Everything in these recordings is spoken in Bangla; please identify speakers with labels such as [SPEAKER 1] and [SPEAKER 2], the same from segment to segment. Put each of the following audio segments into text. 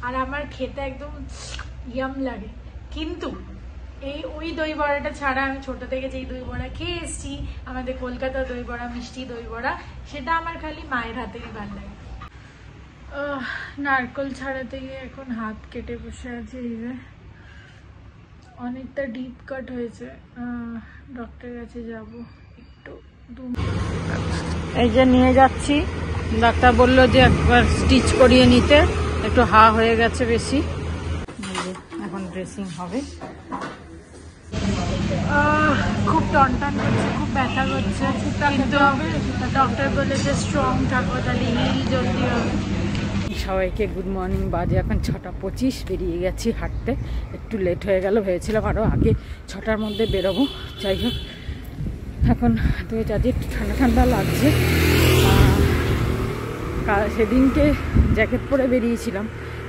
[SPEAKER 1] আর আমার খেতে একদম ইয়াম লাগে। কিন্তু ওই দই বড়াটা ছাড়া আমি ছোট থেকে যেই দই বড়া খেয়ে এসেছি, আমাদের কলকাতা দই বড়া, মিষ্টি দই বড়া, সেটা আমার খালি মায়ের হাতেরই ভালো লাগে। নারকল ছাড়াতে গিয়ে এখন হাত কেটে বসে আছে। এই যে অনেকটা ডিপ কাট হয়েছে, ডক্টরের কাছে যাব একটু। এই যে নিয়ে যাচ্ছি, ডাক্তার বললো যে একবার স্টিচ করিয়ে নিতে, একটু হা হয়ে গেছে বেশি। এখন ড্রেসিং হবে। খুব টনটন করছে, খুব ব্যথা করছে, কিন্তু ডক্টর বলেছে স্ট্রং থাকো, তাহলে হিল জলদি হবে। সবাইকে গুড মর্নিং। বাজে এখন 6:25। বেরিয়ে গেছি হাঁটতে, একটু লেট হয়ে গেল, ভেবেছিলাম আরও আগে 6টার মধ্যে বেরোবো। যাই হোক, এখন তুমি চাঁদে একটু ঠান্ডা ঠান্ডা লাগছে। সেদিনকে জ্যাকেট পরে বেরিয়েছিলাম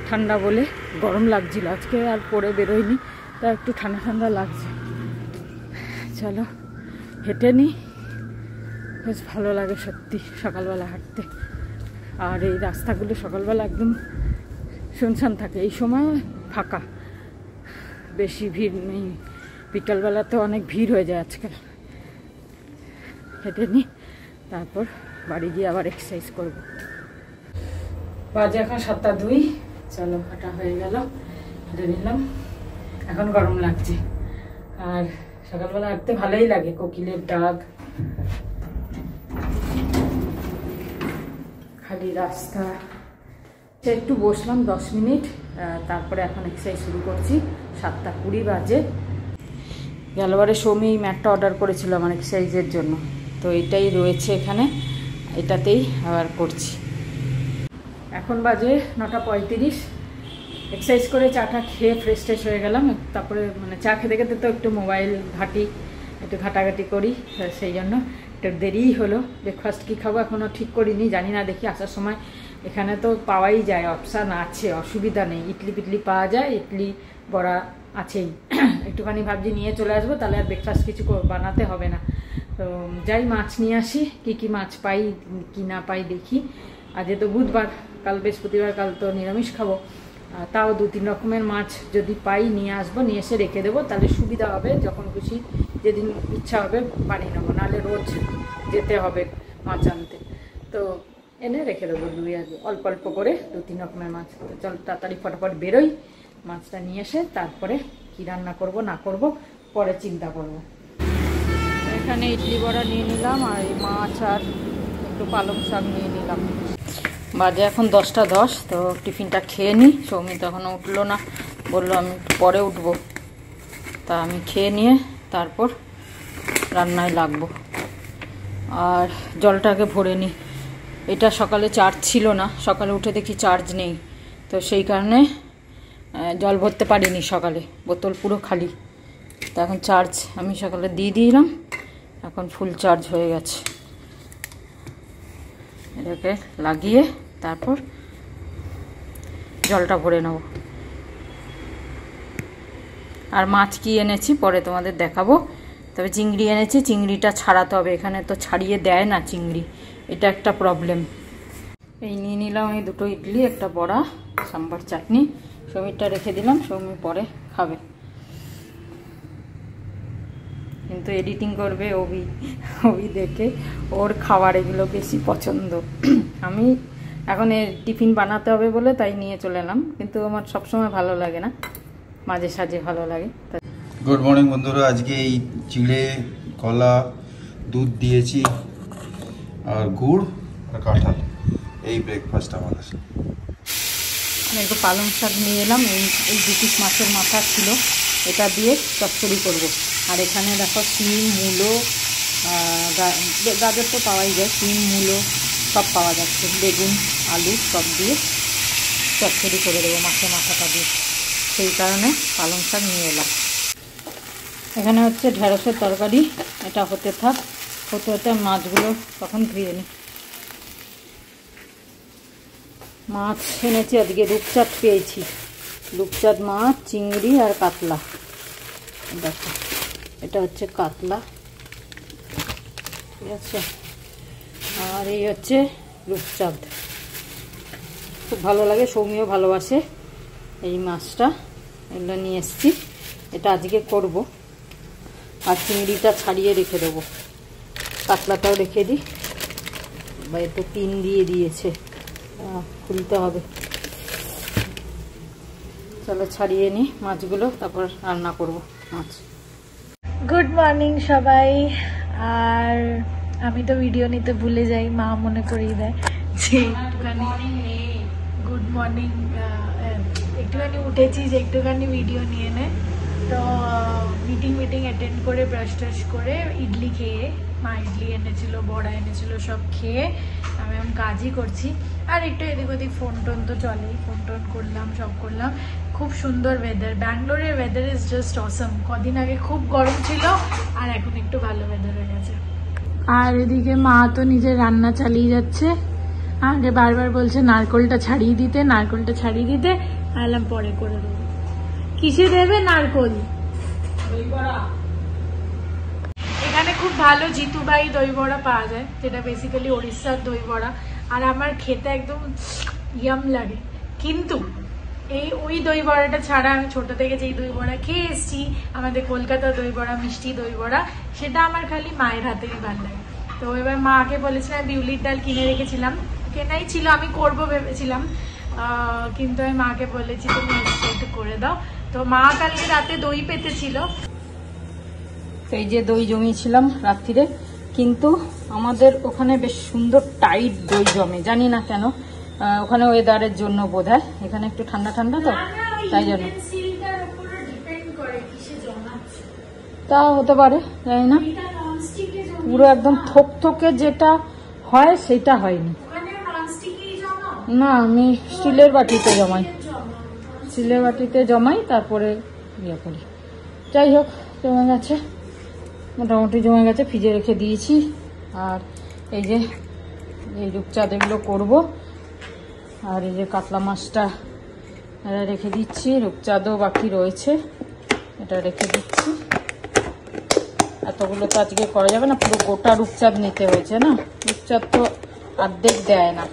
[SPEAKER 1] ঠান্ডা বলে, গরম লাগছিল। আজকে আর পরে বেরোয়নি, তা একটু ঠান্ডা ঠান্ডা লাগছে। চলো হেঁটে নিই, বেশ ভালো লাগে সত্যি সকালবেলা হাঁটতে। আর এই রাস্তাগুলো সকালবেলা একদম শুনশান থাকে, এই সময় ফাঁকা, বেশি ভিড় নেই। বিকালবেলা তো অনেক ভিড় হয়ে যায় আজকাল। হেঁটে নিই, তারপর বাড়ি গিয়ে আবার এক্সারসাইজ করব। বাজে এখন 7:02। চলো হাঁটা হয়ে গেল, হেঁটে নিলাম। এখন গরম লাগছে, আর সকালবেলা হাঁটতে ভালোই লাগে, কোকিলের ডাক, খালি রাস্তা। একটু বসলাম 10 মিনিট, তারপরে এখন এক্সারসাইজ শুরু করছি। 7:20 বাজে। গেলবারে সৌমি ম্যাটটা অর্ডার করেছিল আমার এক্সারসাইজের জন্য, তো এটাই রয়েছে এখানে, এটাতেই আবার করছি। এখন বাজে 9:35। এক্সারসাইজ করে চাটা খেয়ে ফ্রেশ ট্রেশ হয়ে গেলাম। তারপরে মানে চা খেতে খেতে তো একটু মোবাইল ঘাঁটি, একটু ঘাটাঘাটি করি, সেই জন্য একটু দেরিই হলো। ব্রেকফাস্ট কী খাবো এখনও ঠিক করিনি, জানি না, দেখি আসার সময়। এখানে তো পাওয়াই যায়, অপশান আছে, অসুবিধা নেই। ইডলি পিটলি পাওয়া যায়, ইডলি বড়া আছেই। একটুখানি ভাবছি নিয়ে চলে আসবো, তাহলে আর ব্রেকফাস্ট কিছু বানাতে হবে না। তো যাই মাছ নিয়ে আসি, কী মাছ পাই কি না পাই দেখি। আজ তো বুধবার, কাল বৃহস্পতিবার, কাল তো নিরামিষ খাবো। তাও 2-3 রকমের মাছ যদি পাই নিয়ে আসবো, নিয়ে এসে রেখে দেবো, তাহলে সুবিধা হবে। যখন খুশি যেদিন ইচ্ছা হবে বানিয়ে নেবো, নাহলে রোজ যেতে হবে মাছ আনতে। তো এনে রেখে দেবো, অল্প অল্প করে 2-3 রকমের মাছ। তো চল তাড়াতাড়ি ফটাফট বেরোই, মাছটা নিয়ে এসে তারপরে কি রান্না করব না করব পরে চিন্তা করব। এখানে ইডলি বড়া নিয়ে নিলাম, আর এই মাছ আর একটু পালং শাক নিয়ে নিলাম। বাজে এখন 10:10। তো টিফিনটা খেয়ে নিই। সৌমি তখন উঠলো না, বললো আমি পরে উঠবো। তা আমি খেয়ে নিয়ে তারপর রান্নায় লাগবো। আর জলটাকে ভরে নিই। এটা সকালে চার্জ ছিল না, সকালে উঠে দেখি চার্জ নেই, তো সেই কারণে জল ভরতে পারিনি সকালে, বোতল পুরো খালি। তো এখন চার্জ আমি সকালে দিয়ে দিলাম, এখন ফুল চার্জ হয়ে গেছে। এটাকে লাগিয়ে তারপর জলটা ভরে নেব। আর মাছ কি এনেছি পরে তোমাদের দেখাবো। তবে চিংড়ি এনেছি, চিংড়িটা ছাড়াতে হবে, এখানে তো ছাড়িয়ে দেয় না চিংড়ি, এটা একটা প্রবলেম। এই নিয়ে নিলাম এই দুটো ইডলি, একটা বড়া, সাম্বার চাটনি। সৌমিরটা রেখে দিলাম, সৌমি পরে খাবে। কিন্তু এডিটিং করবে ওবি দেখে, ওর খাবার এগুলো বেশি পছন্দ। আমি এখন টিফিন বানাতে হবে বলে তাই নিয়ে চলে এলাম, কিন্তু আমার সবসময় ভালো লাগে না, মাঝে সাঝে ভালো লাগে।
[SPEAKER 2] গুড মর্নিং বন্ধুরা। আজকে এই চিড়ে, কলা, দুধ দিয়েছি আর গুড় আর কাঁঠাল, এই ব্রেকফাস্ট আমাদের।
[SPEAKER 1] একটু পালং শাক নিয়ে এলাম, এই 2 পিস মাছের মাথা ছিল, এটা দিয়ে চচ্চড়ি করব। আর এখানে দেখো শিম, মূলো, গাজর তো পাওয়াই যায়, শিম, মূলো সব পাওয়া যাচ্ছে, বেগুন, আলু সব দিয়ে চচ্চড়ি করে দেবো মাছের মাথাটা দিয়ে, সেই কারণে পালং শাক নিয়ে এলাম। এখানে হচ্ছে ঢেঁড়সের তরকারি, এটা হতে থাক, হতে হতে মাছগুলো তখন ধুয়ে নিই। মাছ এনেছি আজকে, রূপচাঁদ পেয়েছি, রূপচাঁদ মাছ, চিংড়ি আর কাতলা। দেখো এটা হচ্ছে কাতলা, ঠিক আছে, আর এই হচ্ছে রূপচাঁদ। খুব ভালো লাগে, সৌমিও ভালোবাসে, এই মাছটা এগুলো নিয়ে এসছি, এটা আজকে করব। আর চিংড়িটা ছাড়িয়ে রেখে দেবো, কাতলাটাও রেখে দিই। বা এতে পিন দিয়ে দিয়েছে, খুলতে হবে। চলো ছাড়িয়ে নিই মাছগুলো, তারপর রান্না করব মাছ।
[SPEAKER 3] গুড মর্নিং সবাই। আর আমি তো ভিডিও নিতে ভুলে যাই, মা মনে করিয়ে দেয় যে একটুখানি গুড মর্নিং, একটুখানি উঠেছি যে একটুখানি ভিডিও নিয়ে নে। তো মিটিং অ্যাটেন্ড করে ব্রাশ টাশ করে ইডলি খেয়ে, মা ইডলি এনেছিল, বড়া এনেছিল, সব খেয়ে আমি এখন কাজই করছি। আর একটু এদিক ওদিক ফোন টোন তো চলেই, ফোন টোন করলাম, সব করলাম। খুব সুন্দর ওয়েদার, ব্যাঙ্গালোরের ওয়েদার ইজ জাস্ট অসম। কদিন আগে খুব গরম ছিল, আর এখন একটু ভালো ওয়েদার হয়ে গেছে। আর এদিকে মা তো নিজের রান্না চালিয়ে যাচ্ছে, আগে বারবার বলছে নারকোলটা ছাড়িয়ে দিতে, নারকোলটা ছাড়িয়ে দিতে। আলাম পরে করে দেবো। কিসে দেবে নারকোল? এখানে খুব ভালো জিতুবাই দই বড়া পাওয়া যায়, যেটা বেসিক্যালি ওড়িশার দই বড়া। আর আমার খেতে একদম ইয়াম লাগে। কিন্তু ওই দই বড়াটা ছাড়া আমি ছোট থেকে যেই দই বড়া খেয়ে এসেছি, আমাদের কলকাতা দই বড়া, মিষ্টি দই বড়া, সেটা আমার খালি মায়ের হাতেরই ভালো লাগে। তো এবার মাকে বলেছিলাম, বিউলির ডাল কিনে রেখেছিলাম, কেনাই ছিল, আমি করব ভেবেছিলাম, কিন্তু আমি মাকে বলেছি তুমি একটু করে দাও। তো মা কালকে রাতে দই পেতেছিল,
[SPEAKER 1] এই যে দই জমিয়েছিলাম রাত্রিরে, কিন্তু আমাদের ওখানে বেশ সুন্দর টাইট দই জমে, জানি না কেন। ওখানে ওয়েদারের জন্য বোধহয়, এখানে একটু ঠান্ডা ঠান্ডা তো, তাই জন্য। তা হতে পারে, জানি না। পুরো একদম থকথকে যেটা হয় সেটা হয়নি। না, আমি স্টিলের বাটিতে জমাই, স্টিলের বাটিতে জমাই, তারপরে ইয়ে করি। যাই হোক, জমে গেছে, মোটামুটি জমে গেছে, ফ্রিজে রেখে দিয়েছি। আর এই যে এই রূপচাঁদ এগুলো করবো। আর এই যে কাতলা মাছটা রেখে দিচ্ছি, রূপচাঁদও বাকি রয়েছে, এটা রেখে দিচ্ছি। এতগুলো তো আজকে করা যাবে না, পুরো গোটা রূপচাঁদ নিতে হয়েছে না, রূপচাঁদ তো অর্ধেক দেয় না,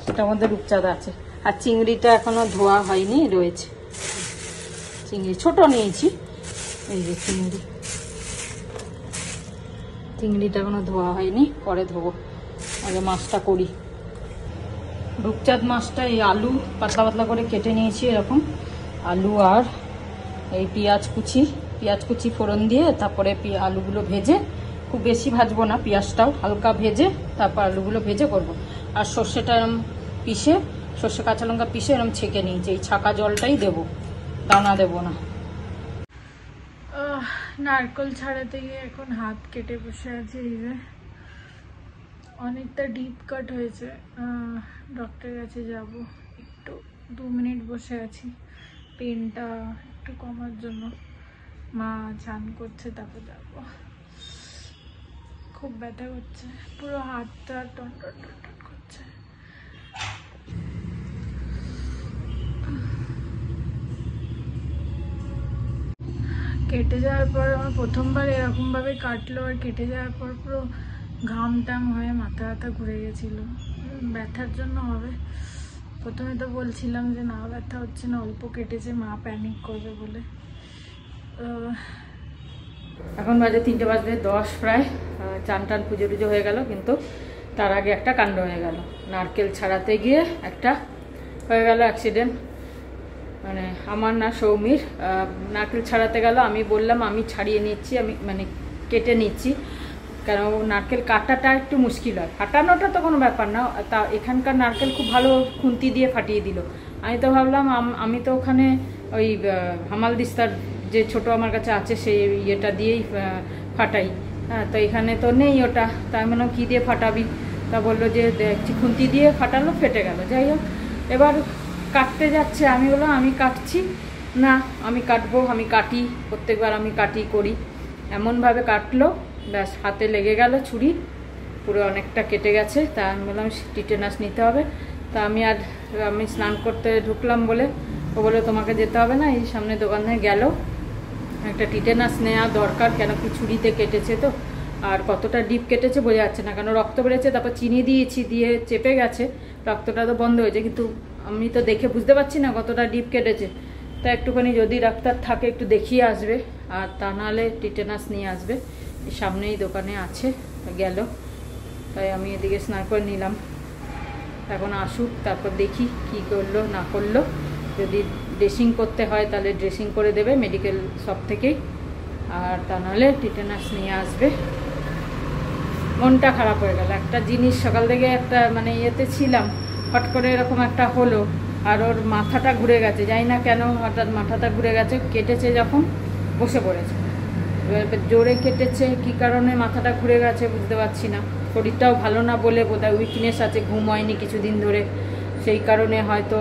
[SPEAKER 1] সেটার মধ্যে রূপচাঁদ আছে। আর চিংড়িটা এখনো ধোয়া হয়নি, রয়েছে চিংড়ি, ছোট নিয়েছি। এই যে চিংড়িটা এখনো ধোয়া হয়নি, পরে ধোবো, আগে মাছটা করি। রূপচাঁদ মাছটা এই আলু পাতলা পাতলা করে কেটে নিয়েছি, এরকম আলু আর এই পেঁয়াজ কুচি ফোড়ন দিয়ে, তারপরে আলুগুলো ভেজে, খুব বেশি ভাজবো না, পেঁয়াজটাও হালকা ভেজে, তারপর আলুগুলো ভেজে করব। আর সর্ষেটা এরম পিষে, সর্ষে কাঁচা লঙ্কা পিষে এরম ছেঁকে নিয়েছি, এই ছাকা জলটাই দেবো, দানা দেবো না।
[SPEAKER 3] নারকল ছাড়াতে গিয়ে এখন হাত কেটে বসে আছে, এই যে অনেকটা ডিপ কাট হয়েছে। ডক্টরের কাছে যাব, একটু 2 মিনিট বসে আছি পেনটা একটু কমার জন্য। মা চান করছে, তারপর যাব। খুব ব্যথা করছে, পুরো হাতটা টন টন টন টন করছে। কেটে যাওয়ার পর আমার প্রথমবার এরকমভাবে কাটলো, আর কেটে যাওয়ার পর পুরো ঘাম টাম হয়ে মাথা ব্যথা ঘুরে গেছিলো। ব্যথার জন্য হবে। প্রথমে তো বলছিলাম যে না, ব্যথা হচ্ছে না, অল্প কেটেছে, মা প্যানিক করবে বলে।
[SPEAKER 1] এখন বাজে 3টে বাজে 10 প্রায়। চান টান পুজো টুজো হয়ে গেল, কিন্তু তার আগে একটা কাণ্ড হয়ে গেল। নারকেল ছাড়াতে গিয়ে একটা হয়ে গেল অ্যাক্সিডেন্ট, মানে আমার না সৌমির। নারকেল ছাড়াতে গেল, আমি বললাম আমি ছাড়িয়ে নিচ্ছি, আমি মানে কেটে নিচ্ছি, কারণ নারকেল কাটাটা একটু মুশকিল হয়, ফাটানোটা তো কোনো ব্যাপার না। তা এখানকার নারকেল খুব ভালো খুন্তি দিয়ে ফাটিয়ে দিল। আমি তো ভাবলাম আমি তো ওখানে ওই হামাল দিস্তার যে ছোট আমার কাছে আছে, সেই ইয়েটা দিয়েই ফাটাই। হ্যাঁ, তো এখানে তো নেই ওটা, তা আমি বললাম কী দিয়ে ফাটাবি? তা বললো যে খুন্তি দিয়ে ফাটালো, ফেটে গেল। যাই হোক, এবার কাটতে যাচ্ছে, আমি বললাম আমি কাটছি না, আমি কাটবো, আমি কাটি, প্রত্যেকবার আমি কাটি করি। এমনভাবে কাটলো, ব্যাস হাতে লেগে গেল ছুরি, পুরো অনেকটা কেটে গেছে। তা আমি বললাম টিটেনাস নিতে হবে। তা আমি স্নান করতে ঢুকলাম বলে ও বলে তোমাকে যেতে হবে না, এই সামনে দোকানে গেল, একটা টিটেনাস নেওয়া দরকার, কেন কি ছুরিতে কেটেছে তো। আর কতটা ডিপ কেটেছে বোঝা যাচ্ছে না, কেন রক্ত বেড়েছে, তারপর চিনি দিয়েছি, দিয়ে চেপে গেছে, রক্তটা তো বন্ধ হয়েছে, কিন্তু আমি তো দেখে বুঝতে পারছি না কতটা ডিপ কেটেছে, তা একটুখানি যদি ডাক্তার থাকে একটু দেখিয়ে আসবে, আর তা নাহলে টিটেনাস নিয়ে আসবে। এই সামনেই দোকানে আছে, গেল, তাই আমি এদিকে স্নান করে নিলাম। এখন আসুক, তারপর দেখি কি করলো না করলো। যদি ড্রেসিং করতে হয় তাহলে ড্রেসিং করে দেবে মেডিকেল শপ থেকেই, আর তা নাহলে টিটেনাস নিয়ে আসবে। মনটা খারাপ হয়ে গেল, একটা জিনিস সকাল থেকে একটা মানে ইয়েতে ছিলাম, হট করে এরকম একটা হলো, আর ওর মাথাটা ঘুরে গেছে, জানি না কেন হঠাৎ মাথাটা ঘুরে গেছে। কেটেছে যখন বসে পড়েছে, এবার জোরে কেটেছে, কী কারণে মাথাটা ঘুরে গেছে বুঝতে পারছি না। শরীরটাও ভালো না বলে বোধহয় উইকনেস আছে, ঘুম হয়নি কিছুদিন ধরে, সেই কারণে হয়তো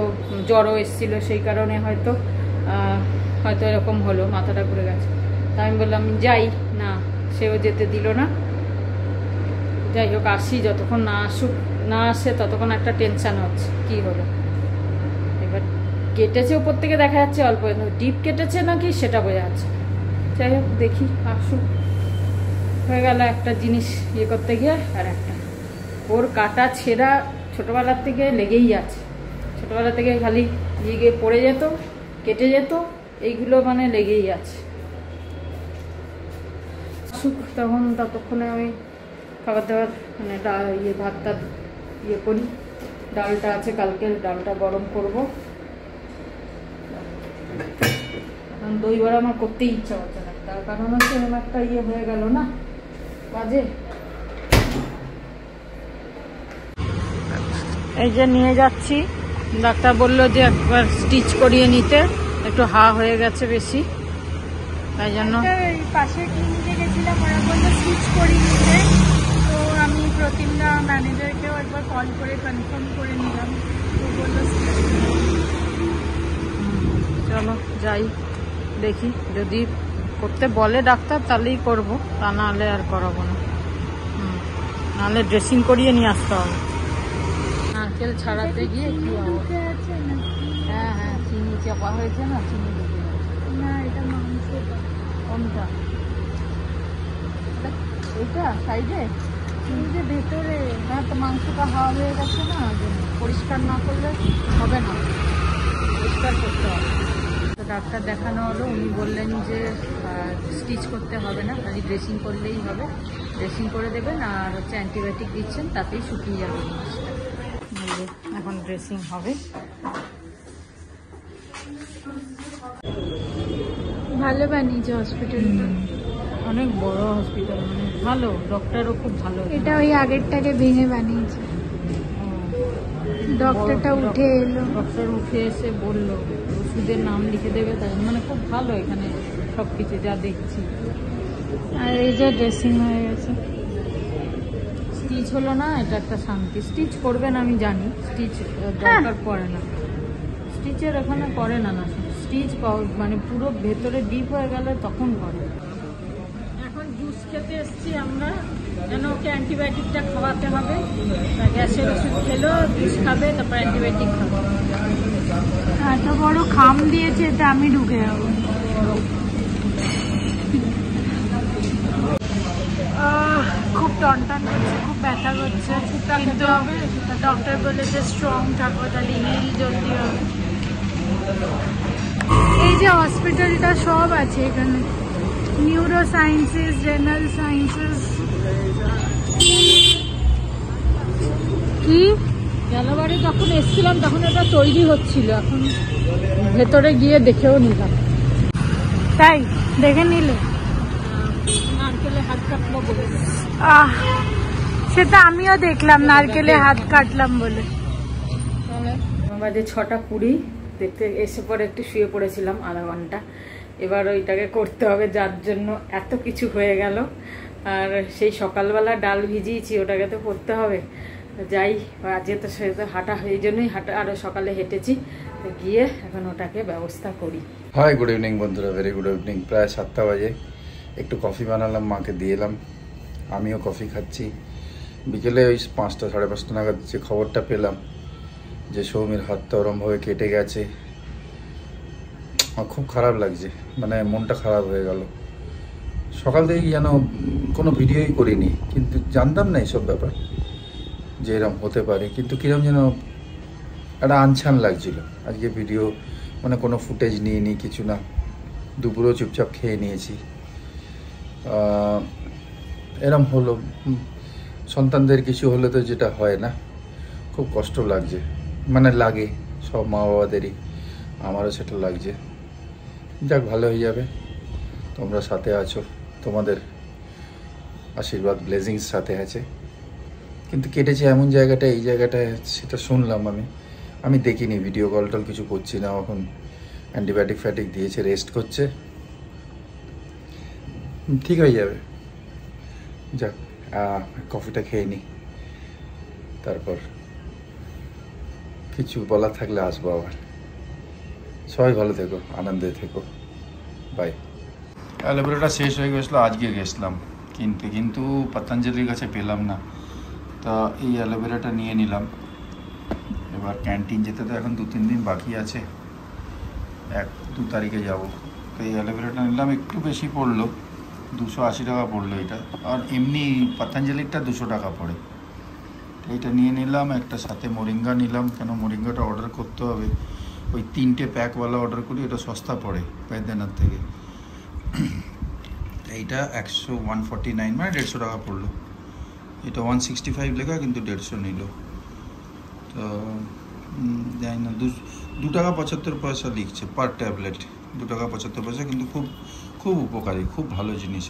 [SPEAKER 1] জ্বরও এসেছিলো, সেই কারণে হয়তো এরকম হলো, মাথাটা ঘুরে গেছে। তা আমি বললাম যাই না, সেও যেতে দিল না। যাই হোক, আসি, যতক্ষণ না আসে ততক্ষণ একটা টেনশান হচ্ছে কি হলো। এবার কেটেছে উপর থেকে দেখা যাচ্ছে অল্প, ডিপ কেটেছে নাকি সেটা বোঝা যাচ্ছে। যাই হোক দেখি, আসুক। হয়ে গেল একটা জিনিস ইয়ে করতে গিয়ে আর একটা। ওর কাটা ছেঁড়া ছোটোবেলার থেকে লেগেই আছে, ছোটোবেলা থেকে খালি গিয়ে পড়ে যেত, কেটে যেত, এইগুলো মানে লেগেই আছে। আসুক ততক্ষণে আমি খাবার দাবার মানে ভাতটা করি। ডালটা আছে কালকের, ডালটা গরম করব। এখন দই বড়া আমার করতেই ইচ্ছা হচ্ছে না, তার কারণ হচ্ছে এরকম একটা হয়ে গেল না কাজে। এই যে নিয়ে যাচ্ছি, ডাক্তার বললো যে একবার স্টিচ করিয়ে নিতে, একটু হয়ে গেছে বেশি, তাই জন্য
[SPEAKER 3] পাশে ক্লিনিকে গেছিলাম, ওরা বললো স্টিচ করিয়ে নিতে। তো আমি প্রতিমদা ম্যানেজারকেও একবার কল করে কনফার্ম করে নিলাম, তো বললো
[SPEAKER 1] চলো যাই, দেখি যদি করতে বলে ডাক্তার তাহলেই করবো, তা নাহলে আর করাবো না। নাহলে ড্রেসিং করিয়ে নিয়ে আসতে হবে। নারকেল ছাড়াতে গিয়ে কি হবে? হ্যাঁ হ্যাঁ, চিনি চাপা হয়েছে না, চিনি ঢুকে গেছে।
[SPEAKER 3] না, এটা মাংস।
[SPEAKER 1] কোনটা? এইটা সাইডে,
[SPEAKER 3] যে ভেতরে
[SPEAKER 1] না তো মাংসটা হাওয়া হয়ে গেছে না, পরিষ্কার না করলে হবে না, পরিষ্কার করতে হবে। তো ডাক্তার দেখানো হলো, উনি বললেন যে স্টিচ করতে হবে না, খালি ড্রেসিং করলেই হবে। ড্রেসিং করে দেবেন আর হচ্ছে অ্যান্টিবায়োটিক দিচ্ছেন, তাতেই শুকিয়ে যাবে জিনিসটা। এখন ড্রেসিং হবে।
[SPEAKER 3] ভালো বানিয়েছে হসপিটালটা,
[SPEAKER 1] অনেক বড় হসপিটাল, মানে ভালো, ডক্টরও খুব ভালো।
[SPEAKER 3] এটা ওই আগেরটাকে ভেঙে বানিয়েছে। ডক্টরটা উঠে এলো,
[SPEAKER 1] ডক্টর উঠে এসে বললো ওষুধের নাম লিখে দেবে, তাই মানে খুব ভালো এখানে সব কিছু যা দেখছি।
[SPEAKER 3] আর এই যে ড্রেসিং হয়ে গেছে।
[SPEAKER 1] স্টিচ হলো না, এটা একটা শান্তি। স্টিচ করবেন আমি জানি, স্টিচ দরকার পড়ে না, স্টিচের এখানে করে না। স্টিচ মানে পুরো ভেতরে ডিপ হয়ে গেলে তখন করে। এখন জুস খেতে এসছি আমরা, যেন ওকে অ্যান্টিবায়োটিকটা খাওয়াতে হবে। গ্যাসের ওষুধ খেলো, জুস খাবে, তারপর অ্যান্টিবায়োটিক খাবে।
[SPEAKER 3] এত বড় খাম দিয়েছে, এটা আমি ঢুকে যাবো। খুব টনটন করছে, খুব ব্যথা করছে, কিন্তু ডক্টর বলেছে স্ট্রং থাকো, তাহলে হিল জলদি হবে। এই যে হসপিটালটা সব আছে এখানে, নিউরো সায়েন্সেস, রেনাল সায়েন্সেস।
[SPEAKER 1] কি গেলবারে যখন এসেছিলাম তখন এটা তৈরি হচ্ছিল, এখন ভেতরে গিয়ে দেখেও নিলাম।
[SPEAKER 3] তাই দেখে নিলে?
[SPEAKER 1] নারকেলে হাত কাটলো বলে।
[SPEAKER 3] সেটা আমিও দেখলাম, নারকেলে হাত কাটলাম বলে।
[SPEAKER 1] বাজে 6:20, দেখতে এসে পরে একটু শুয়ে পড়েছিলাম আধা ঘন্টা। এবার ওইটাকে করতে হবে, যার জন্য এত কিছু হয়ে গেল। আর সেই সকালবেলা ডাল ভিজিয়েছি, ওটাকে তো করতে হবে। যাই, আজকে তো সেটা হাঁটা, এই জন্যই হাঁটা, আরও সকালে হেঁটেছি, গিয়ে এখন ওটাকে ব্যবস্থা করি।
[SPEAKER 2] হাই, গুড ইভিনিং বন্ধুরা, ভেরি গুড ইভিনিং। প্রায় 7টা বাজে, একটু কফি বানালাম, মাকে দিয়ে এলাম, আমিও কফি খাচ্ছি। বিকেলে ওই 5টা, 5:30 নাগাদ যে খবরটা পেলাম যে সৌমির হাতটা ওরমভাবে কেটে গেছে, আমার খুব খারাপ লাগছে, মানে মনটা খারাপ হয়ে গেল। সকাল থেকে যেন কোনো ভিডিওই করিনি, কিন্তু জানতাম না এইসব ব্যাপার যে এরকম হতে পারে, কিন্তু কিরম যেন একটা আনছান লাগছিল আজকে ভিডিও, মানে কোনো ফুটেজ নিয়ে নিই কিছু না, দুপুরেও চুপচাপ খেয়ে নিয়েছি। এরম হলো, সন্তানদের কিছু হলে তো যেটা হয় না, খুব কষ্ট লাগছে, মানে লাগে সব মা বাবাদেরই, আমারও সেটা লাগছে। যাক, ভালো হয়ে যাবে, তোমরা সাথে আছো, তোমাদের আশীর্বাদ ব্লেসিংস সাথে আছে। কিন্তু কেটেছে এমন জায়গাটায়, এই জায়গাটায় সেটা শুনলাম আমি দেখিনি, ভিডিও কল টল কিছু করছি না, এখন অ্যান্টিবায়োটিক ফ্যাটিক দিয়েছে, রেস্ট করছে, ঠিক হয়ে যাবে। যাক, কফিটা খেয়ে নিই, তারপর কিছু বলার থাকলে আসবো আবার। সবাই ভালো থেকো, আনন্দে থেকো, বাই। অ্যালোভেরাটা শেষ হয়ে গেছিলো, আজকে গেছিলাম কিন্তু পতঞ্জলির কাছে পেলাম না, তা এই অ্যালোভেরাটা নিয়ে নিলাম। এবার ক্যান্টিন যেতে তো এখন 2-3 দিন বাকি আছে, 1-2 তারিখে যাব। তো এই অ্যালোভেরাটা নিলাম, একটু বেশি পড়লো, 280 টাকা পড়লো এটা, আর এমনি পতঞ্জলিরটা 200 টাকা পড়ে। এইটা নিয়ে নিলাম, একটা সাথে মোরিঙ্গা নিলাম, কেন মোরিঙ্গাটা অর্ডার করতে হবে, ওই 3টে প্যাকওয়ালা অর্ডার করি, ওটা সস্তা পড়ে বৈদ্যনাথ থেকে। এইটা 149 মানে 150 টাকা পড়লো, এটা 165 লেখা কিন্তু 150 নিল। তো জানি না, 2 টাকা 75 পয়সা লিখছে পার ট্যাবলেট, 2 টাকা 75 পয়সা, কিন্তু খুব উপকারী, খুব ভালো জিনিস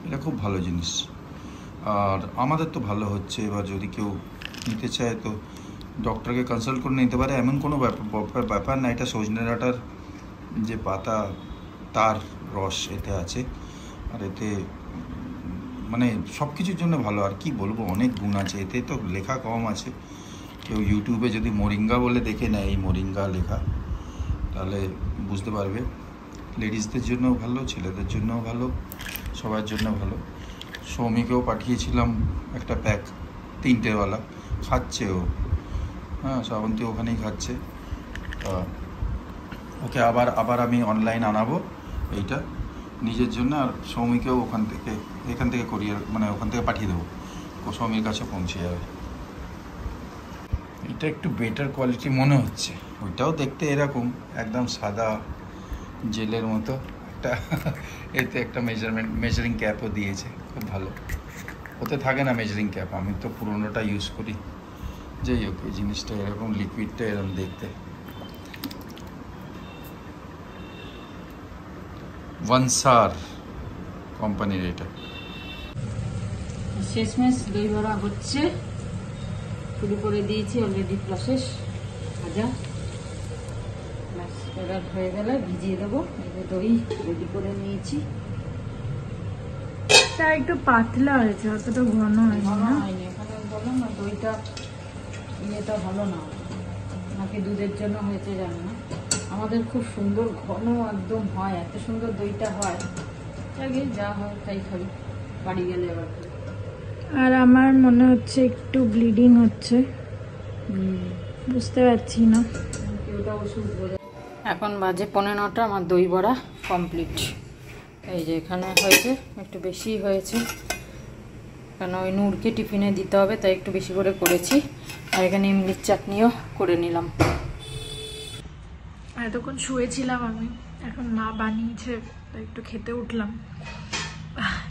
[SPEAKER 2] এটা খুব ভালো জিনিস। আর আমাদের তো ভালো হচ্ছে, এবার যদি কেউ নিতে চায় তো ডক্টরকে কনসাল্ট করে নিতে পারে, এমন কোনো ব্যাপার না। এটা সজনে ডাঁটার যে পাতা, তার রস এতে আছে, আর এতে মানে সব কিছুর জন্য ভালো। আর কি বলবো, অনেক গুণ আছে এতে, তো লেখা কম আছে। কেউ ইউটিউবে যদি মোরিঙ্গা বলে দেখে নেয়, এই মোরিঙ্গা লেখা, তাহলে বুঝতে পারবে। লেডিসদের জন্যও ভালো, ছেলেদের জন্যও ভালো, সবার জন্য ভালো। সৌমিকেও পাঠিয়েছিলাম একটা প্যাক, 3টেওয়ালা, খাচ্ছে ও, হ্যাঁ, শ্রাবন্তী ওখানেই খাচ্ছে। ওকে আবার আমি অনলাইন আনাবো এইটা নিজের জন্য, আর সৌমিকেও এখান থেকে কোরিয়ার, মানে ওখান থেকে পাঠিয়ে দেবো, সৌমির কাছে পৌঁছে যাবে। এটা একটু বেটার কোয়ালিটি মনে হচ্ছে, ওইটাও দেখতে এরকম একদম সাদা জেলের মতো, এতে একটা মেজারিং ক্যাপও দিয়েছে, খুব ভালো। ওতে থাকে না মেজারিং ক্যাপ, আমি তো পুরোনোটা ইউজ করি। যাই হোক, এই জিনিসটা এরকম, লিকুইডটা এরকম দেখতে। ওয়ানসার কোম্পানির এটা।
[SPEAKER 1] শেষমেশ দই বড়া হচ্ছে, শুরু করে দিয়েছি অলরেডি, প্রসেস ভাজা। এবার হয়ে গেলে ভিজিয়ে দেবো, দই রেডি করে নিয়েছি।
[SPEAKER 3] একটু পাতলা হয়েছে, অতটা ঘন হয়নি না?
[SPEAKER 1] এখানে বললাম না, দইটা ইয়েটা ভালো না, নাকি দুধের জন্য হয়েছে জানি না, আমাদের খুব সুন্দর ঘন একদম হয়, এত সুন্দর দইটা হয়। আগে যা হয় তাই খাই, বাড়ি গেলে এবার।
[SPEAKER 3] আর আমার মনে হচ্ছে একটু ব্লিডিং হচ্ছে, বুঝতে পারছি না।
[SPEAKER 1] এখন বাজে 9:15, আমার দই বড়া কমপ্লিট। এই যে এখানে হয়েছে, একটু বেশি হয়েছে, কারণ ওই নূরকে টিফিনে দিতে হবে, তাই একটু বেশি করে করেছি। আর এখানে ইমলির চাটনিও করে নিলাম।
[SPEAKER 3] এতক্ষণ শুয়েছিলাম আমি, এখন মা বানিয়েছে, তাই একটু খেতে উঠলাম,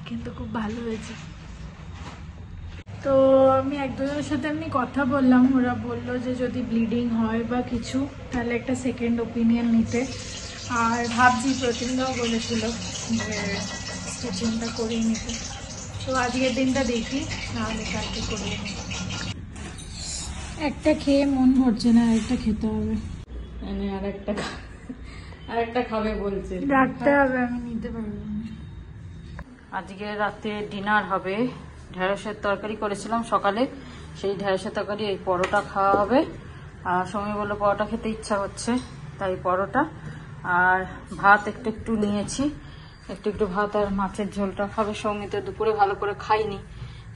[SPEAKER 3] কিন্তু খুব ভালো হয়েছে। তো আমি 1-2জনের সাথে এমনি কথা বললাম, ওরা বললো যে যদি ব্লিডিং হয় বা কিছু, তাহলে একটা সেকেন্ড ওপিনিয়ন নিতে। আর ভাবছি, প্রতিমদাও বলেছিল যে স্টিচিংটা করিয়ে নিতে, তো আজকের দিনটা দেখি, নাহলে কালকে করিয়ে নিই। একটা খেয়ে মন ভরছে না, আরেকটা খেতে হবে।
[SPEAKER 1] আরেকটা খাবে বলছে,
[SPEAKER 3] রাখতে হবে, আমি নিতে পারবো না।
[SPEAKER 1] আজকে রাতে ডিনার হবে, ঢেঁড়সের তরকারি করেছিলাম সকালে, সেই ঢেঁড়সের তরকারি, এই পরোটা খাওয়া হবে। আর সৌমি বললো পরোটা খেতে ইচ্ছা হচ্ছে, তাই পরোটা আর ভাত একটু নিয়েছি, একটু ভাত আর মাছের ঝোলটা খাবে। সৌমি তো দুপুরে ভালো করে খাইনি,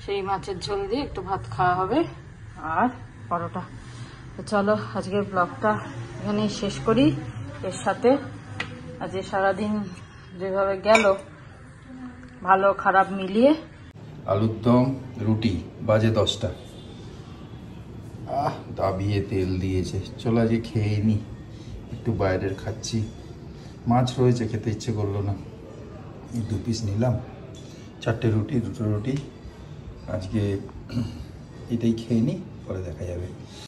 [SPEAKER 1] সেই মাছের ঝোল দিয়ে একটু ভাত খাওয়া হবে আর পরোটা। তো চলো আজকের ব্লগটা এখানেই শেষ করি। এর সাথে আজকে সারাদিন যেভাবে গেল, ভালো খারাপ মিলিয়ে।
[SPEAKER 2] আলুর দম, রুটি, বাজে 10টা। দাবিয়ে তেল দিয়েছে। চলো আজকে খেয়ে নি, একটু বাইরের খাচ্ছি। মাছ রয়েছে, খেতে ইচ্ছে করলো না, এই 2 পিস নিলাম। 4টে রুটি, 2টো রুটি আজকে এটাই খেয়ে নি, পরে দেখা যাবে।